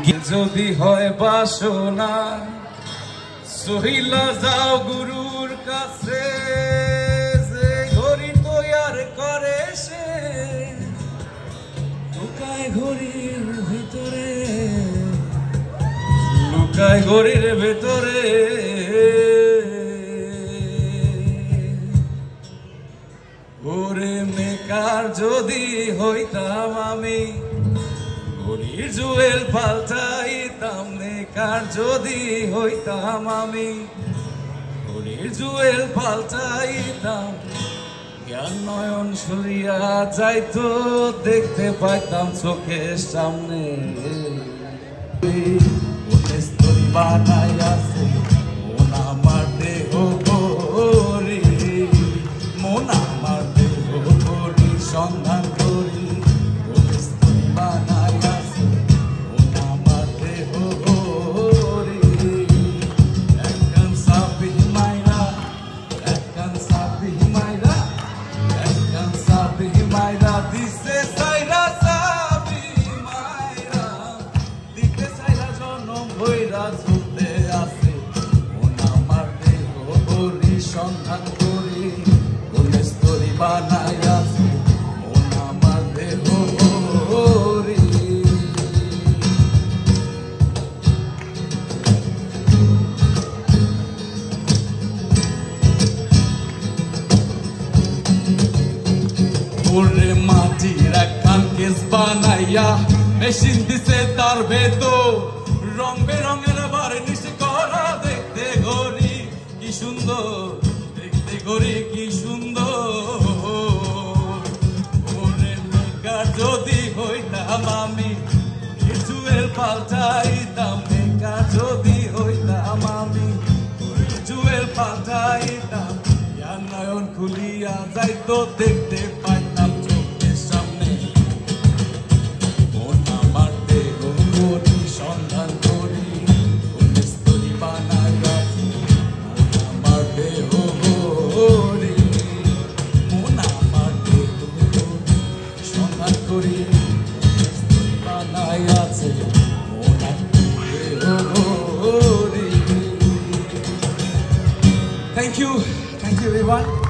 যদি হয় বাসনা সহিলা যাও গুরুর কাছে, যে ঘড়ি তৈয়ার করে সে লুকায় ঘড়ির ভিতরে, লুকায় ঘড়ির ভেতরে। ওরে মেকার যদি হইতাম আমি, ঘড়ির জুয়েল পাল্টাইতাম। মেকার যদি হইতাম আমি, ঘড়ির জুয়েল পাল্টাইতাম। জ্ঞান নয়ন সরিয়া যাইতো, দেখতে পাইতাম চোখের সামনে। বানাই আছে মন আমার দেহ করি, মন আমার দেহ করি সন্ধান করি। বানাই আছে মন আমার দেহ করি। একখান সাবি মাইরা, একখান সাবি মাইরা, একখান সাবি মাইরা দিছে সাইরা। সাবি মাইরা দিতে সাইরা জনম হইরা চলতে আছে মন আমার দেহ করি সন্ধান করি। গণেশ তরি বানাই আছে মন আমার দেহ করি। ওরে মাটির একখান কেস বানাইয়া মেশিন দিছে তার ভেতর, রং বেরঙের বার্নিশ করা। দেখতে ঘড়ি কি সুন্দর, দেখতে ঘড়ি কি সুন্দর। ওরে মেকার যদি হইতাম আমি, জুয়েল পাল্টাইতাম। মেকার যদি হইতাম আমি, জুয়েল পাল্টাইতাম। জ্ঞান নয়ন খুলিয়া যাইতো, দেখতে পাইতাম চোখের সামনে মন আমার দেহ করি সন্ধান করি। গণেশ তরি বানাই আছে মন আমার দেহ করি, মন আমার দেহ সন্ধান করি। গণেশ তরি বানাই আছে মন আমার দেহ করি। Thank you everyone.